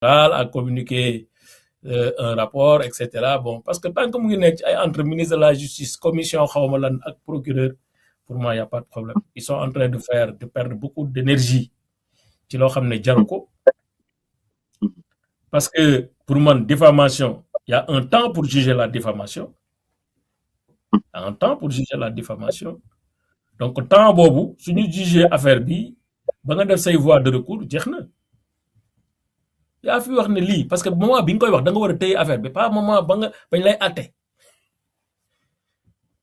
a communiqué un rapport, etc. Bon, parce que tant que mu ngi nekk ci ay entre ministre de la justice commission xawma lan ak procureur, pour moi y a pas de problème. Ils sont en train de perdre beaucoup d'énergie ci loo xam ne jaru ko, parce que pour man diffamation, il y a un temps pour juger la diffamation, il y a un temps pour juger la diffamation. Donc temps boobu suñu juger affaire bi ba nga def say voie de recours jeex na. yaa fi wax ne lii parce que moment bi nga koy wax da nga war a téye affaire bi pas moment ba nga bañ lay atte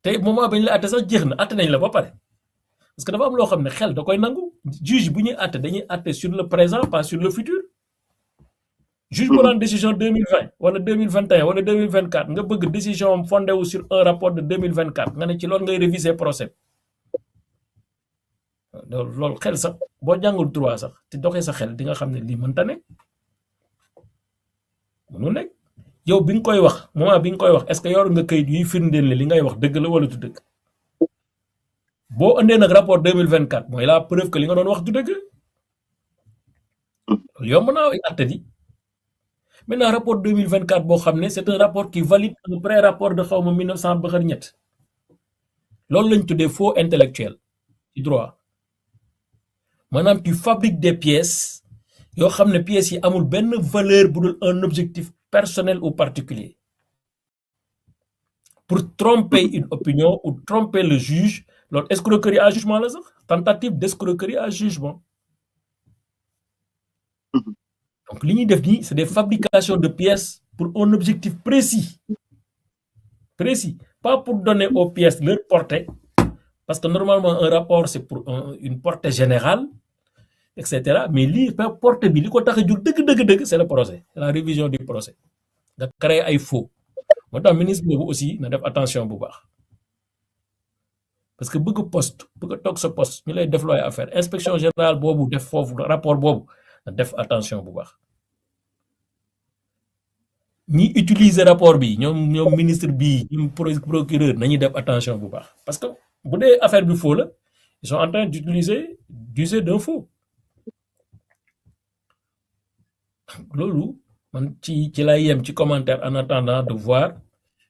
tey moment bañ lay atte sax jeex na atte nañ la ba pare parce que dafa am loo xam ne xel da koy nangu. Juge bu ñuy atte dañuy atte sur le présent pas sur le futur. Juge bu rendre décision 2020 wala 2021 wala 2024 nga bëgg décision am fondé wu sur un rapport de 2024 nga ne ci loolu ngay réviser procès. loolu xel sax boo jàngul droit sax te doxee sa xel di nga xam ne lii mënta nekk. mënu nekk yow bi nga koy wax moment bi nga koy wax est-ce que yor nga kayit yuy firndeel ne li ngay wax dëgg la wala du dëgg. boo andee nag rapport 2024 mooy la preuve que li nga doon wax du dëgg. loolu yomb naa atte di. Maintenant rapport 2024 boo xam ne c'est un rapport qui valide un pré-rapport de xawma 1900 ba xër ñett loolu lañ tuddee faux intellectuel ci droit maanaam tu fabriques des pièces yoo xam ne pièces yi amul benn valeur bu dul un objectif personnel ou particulier pour tromper une opinion ou tromper le juge. Loolu escroquerie à jugement la sax tentative d'escroquerie à jugement. Donc li ñuy def nii c'est des fabrications de pièces pour un objectif précis pas pour donner aux pièces leur portée, parce que normalement un rapport c'est pour une portée générale, etc. Mais lii portée bi li ko tax a jur dëgg c'est le procès, c'est la révision du procès nga créer ay faux. moo tax ministre boobu aussi na def attention bu baax parce que bëgg toog sa poste ñu lay def looy affaire inspection générale boobu def foofu rapport boobu na def attention bu baax. ñi utiliser rapport bi ñoom ministre bi ñoom procureur nañuy def attention bu baax parce que bu dee affaire bi faux la ils sont en train d'user d'un faux. loolu man ci lay yem ci commentaire en attendant de voir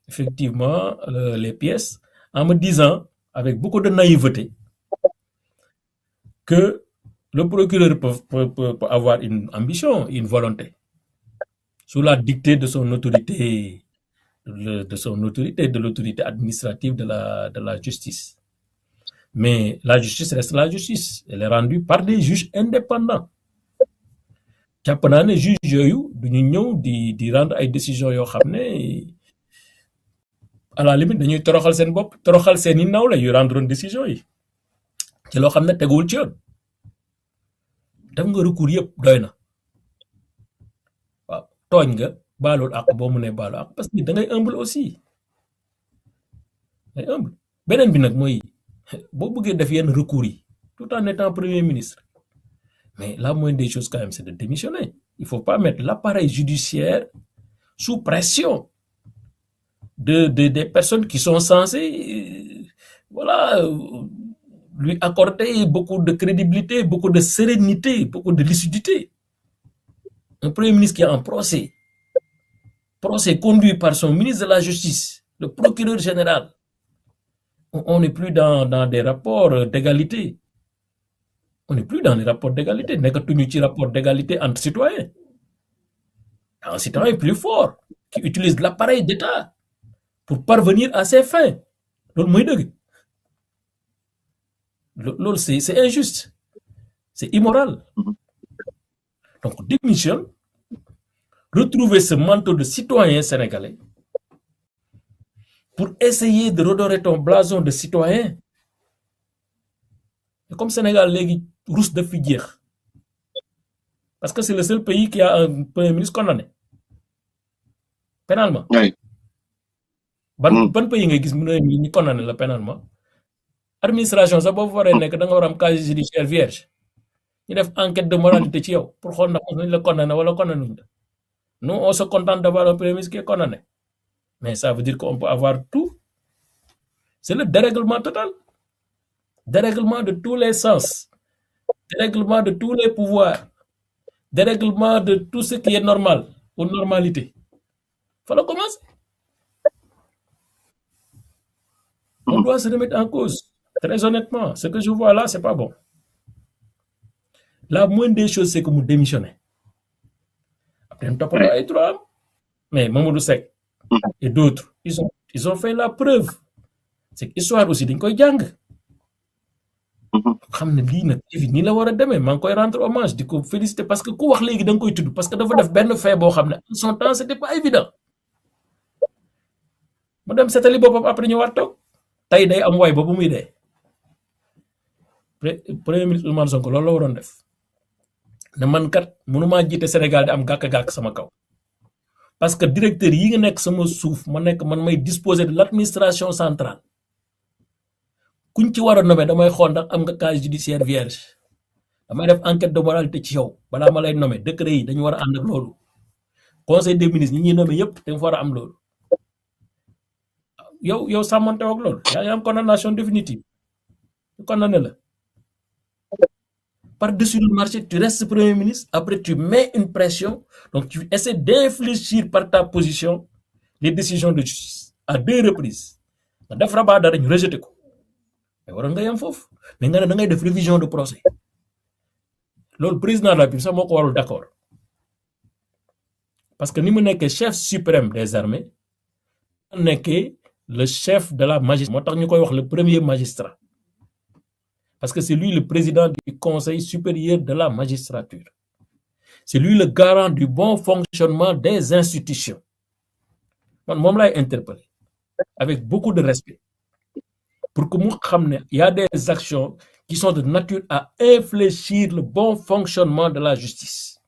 effectivement les pièces, en me disant avec beaucoup de naïveté que le procureur peut avoir une ambition, une volonté sous la dictée de son autorité, de l'autorité administrative de la justice. Mais la justice reste la justice. Elle est rendue par des juges indépendants. jàpp naa ne juge yooyu duñu ñëw di rendre ay décisions yoo xam ne à la limite dañuy toroxal seen bopp toroxal seeni nawle yu rendre décision yi ci loo xam ne teguwul ci yoon. def nga recours yëpp doy na waaw tooñ nga baalul ak boo mu ne baalu ak parce que da ngay humble aussi ngay humble. beneen bi nag mooy boo bëggee def yenn recours yi tout en étant premier ministre, mais la moindre des choses quand même c'est de démissionner. Il faut pas mettre l'appareil judiciaire sous pression des personnes qui sont censées lui accorder beaucoup de crédibilité, beaucoup de sérénité, beaucoup de lucidité. Un premier ministre qui est en procès conduit par son ministre de la Justice, le procureur général. On n'est plus dans des rapports d'égalité. On n'est plus dans les rapports d'égalité. Nekkatuñu ci rapport d'égalité entre citoyens. Un citoyen plus fort qui utilise l'appareil d'État pour parvenir à ses fins. Loolu mooy dëgg. Loolu c'est injuste. C'est immoral. Donc démissionne, retrouver ce manteau de citoyen sénégalais pour essayer de redorer ton blason de citoyen. Et comme Sénégal léegi rus daf fi jeex parce que c'est le seul pays qui a un premier ministre condamné pénalement. Oui. ban pays ngay gis mu ne ñu condamné la pénalement. Administration sax boo fa waree nekk da nga war am casier judiciaire vierge ñu def enquête de moralité ci yow pour xool ndax nañ la condamné wala condamné wuñ la. Nous on se contente d'avoir un premier ministre qui est condamné, mais ça veut dire qu'on peut avoir tout. C'est le dérèglement total. Dérèglement de tous les sens, dérèglement de tous les pouvoirs, dérèglement de tout ce qui est normal ou normalité. Il faut commencer. On doit se remettre en cause. Très honnêtement, ce que je vois là, c'est pas bon. La moindre des choses, c'est que vous démissionnez. Après, on toppatoo ay droit, mais Mamadou Seck et d'autres, ils ont fait la preuve. C'est que histoire aussi dañ koy jàng. xam ne lii nag nii la war a demee maa ngi koy rendre hommage di ko féliciter parce que ku wax léegi da nga koy tudd parce que dafa def benn fait boo xam ne en son temps c'était pas évident mu dem setali boppam après ñu war toog tey day am way ba bu muy dee premier ministre Ousmane Sonko loolu la waroon def ne man kat mënumaa jiite Sénégal di am gàkk-gàkk sama kaw parce que directeur yi nga nekk sama suuf man may disposer de l'administration centrale kuñ ci war a nommer damay xool ndax am nga casier judiciaire vierge damay def enquête de moralité ci yow balaa ma lay nommer décret yi dañu war a ànd ak loolu conseil des ministres ñi ñuy nommer yëpp dañ fa war a am loolu yow sàmmante ak loolu yaa ngi am condamnation définitive ñu condamné la par-dessus le marché tu restes premier ministre après tu mets une pression donc tu essaies d'infléchir par ta position les décisions de justice à 2 reprises nga def rabat dara ñu rejeté ko mais waroon nga yem foofu mais nga ne da ngay def révision de procès loolu président de la République sax moo ko warul d'accord parce que ni mu nekkee chef suprême des armées nekkee le chef de la magistrature moo tax ñu koy wax le premier magistrat parce que c'est lui le président du conseil supérieur de la magistrature c'est lui le garant du bon fonctionnement des institutions man moom lay interpeller avec beaucoup de respect pour que mu xam ne y a des actions qui sont de nature à infléchir le bon fonctionnement de la justice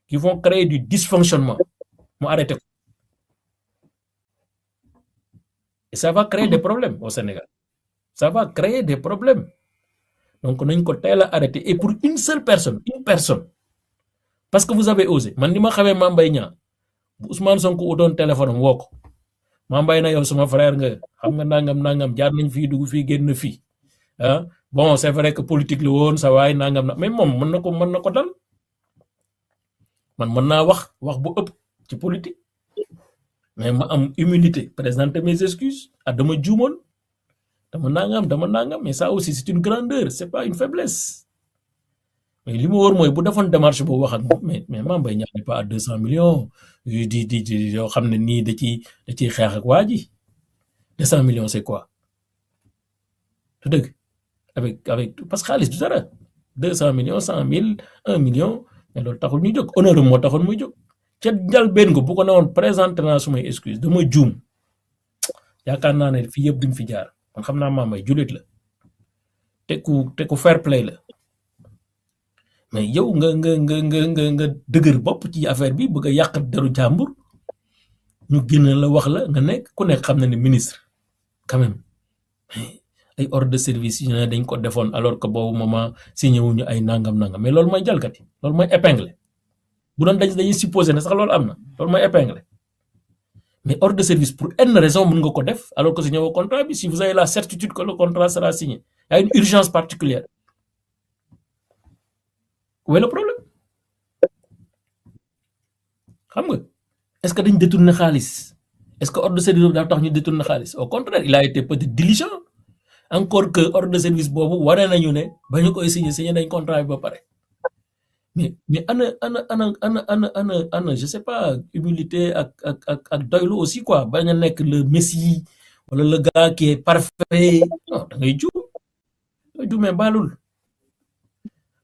qui vont créer du dysfonctionnement mu arrêté ko et ça va créer des problèmes au Sénégal ça va créer des problèmes donc nañ ko teel a arrêté et pour une personne parce que vous avez osé man ni ma xamee Mame Mbaye Niang bu Ousmane Sonko utoon téléphone am woo ko Mame Mbaye na yow sama frère nga xam nga nangam jaar nañ fii dugg fii génn fii ah bon c'est vrai que politique la woon sa waay nangam na mais moom mën na ko dal man mën naa wax bu ëpp ci politique mais ma am humilité présenter mes excuses dama juumoon dama nangam mais ça aussi c'est une grandeur c'est pas une faiblesse mais li ma wóor mooy bu defoon démarche boobu wax ak moom mais Mame Mbaye Niang n'est pas à 200 millions di yoo xam ne nii da ciy xeex ak waa ji 200 millions c'est quoi tu dëgg avec parce que xaalis du dara 200 millions 100 000 1 million mais loolu taxul ñu jóg honneur moo taxoon muy jóg ca njëlbéen nga bu ko newoon présenté naa sumay excuse dama juum yaakaar naa ne fii yëpp duñ fi jaar man xam naa Mame Mbaye jullit la te ku fair play la mais yow nga dëgër bopp ci affaire bi bëgg a yàq deru jàmbur ñu génn la wax la nga nekk ku nekk xam na ne ministre quand même ay ordre de service yi ne dañ ko defoon alors que boobu moment signé wuñu ay nangam mais loolu mooy jalgati loolu mooy épinglé bu doon dañuy supposé ne sax loolu am na loolu mooy épinglé mais ordre de service pour une raison mën nga ko def alors que signé au contrat bi si vous avez la certitude que le contrat sera signé il y a une urgence particulière où est le problème xam nga est-ce que dañ détourné xaalis est-ce que ordre de service boobu daa tax ñu détourné xaalis au contraire il a été peut-être diligent encore que ordre de service boobu wane nañu ne ba ñu koy signé nañ contrat bi ba pare mais ana je sais pas humilité ak doylu aussi quoi bañ a nekk le messie wala le gars qui est parfait non da ngay juumee baalul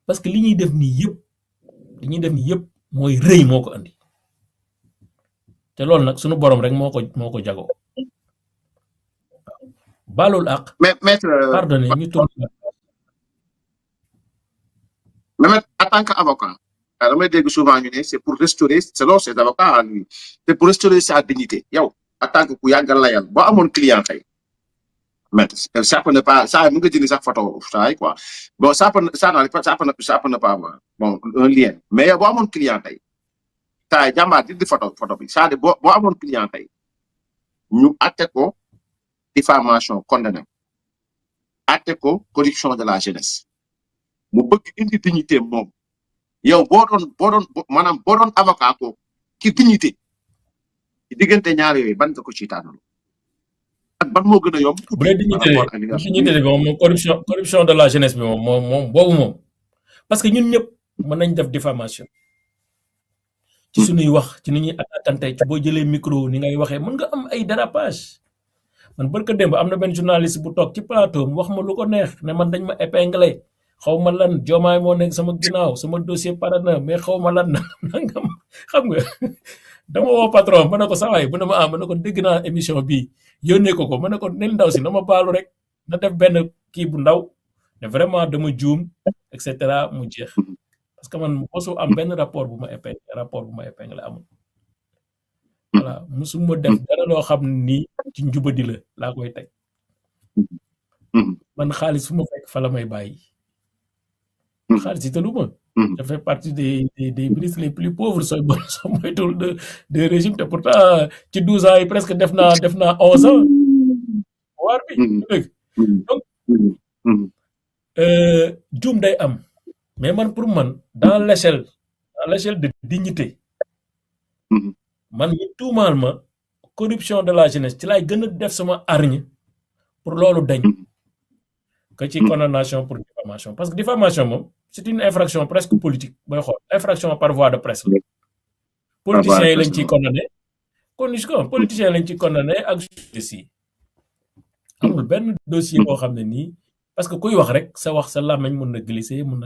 parce que li ñuy def nii yëpp mooy rëy moo ko andi te loolu nag sunu borom rek moo ko jagoo baalul ak maître pardonnez ñu tourne même en tant qu'avocat damay dégg souvent ñu ne c'est pour restaurer selon ses avocats à lui c'est pour restaurer sa dignité yow en tant que ku yàggal layal boo amoon client tey mais ça peut ne pas ça mu nga jënd sax photo saa yi quoi bon ça peut ne pas avoir bon un lien mais yow boo amoon client tey saa yi jàmbaar di photo bi c'est-à-dire boo amoon client tey ñu atte ko diffamation condamné atte ko corruption de la jeunesse mu bëgg indi dignité moom yow maanaam boo doon avocat ko ci dignité ci diggante ñaar yooyu ban nga ko ci tànnal ak ban moo gën a yomb. bu dee dignité bi moom corruption de la jeunesse bi moom boobu moom parce que ñun ñëpp mën nañ def diffamation ci suñuy wax ci ni ñuy attaquante ci boo jëlee micro ni ngay waxee mën nga am ay dérapage man barka démb am na benn journaliste bu toog ci plateau mu wax ma lu ko neex ne man dañ ma épinglé xaw ma lan Diomaye moo nekk sama ginnaaw sama dossier pare na mais xaw ma lan nangam xam nga dama woo patron ma ne ko sawaay bu ne ma ma ne ko dégg naa émission bii yónnee ko ma ne ko nel ndaw si na ma baalu rek na def benn kii bu ndaw ne vraiment dama juum et cetera mu jeex parce que man mosu am benn rapport bu ma épinglé amul voilà musuma def dara loo xam ni ci njubadi la laa koy teg man xaalis fu ma fekk fa la may bàyyi xaalis yi taluma ça fait partie des ministres les plus pauvres sooy moytul de régime te pourtant ci 12 ans yi presque def naa 11 ans waar bi dëgg donc juum day am mais man pour man dans l'échelle de dignité man ñu tuumaal ma corruption de la jeunesse ci laay gën a def sama hargne pour loolu dañ que ci condamnation pour diffamation parce que diffamation moom c'est une infraction presque politique booy xool infraction par voie de presse la politiciens yi lañ ciy condamné politiciens lañ ciy condamné ak justice yi amul benn dossier boo xam ne nii parce que kuy wax rek sa làmmiñ mën na glisser mën na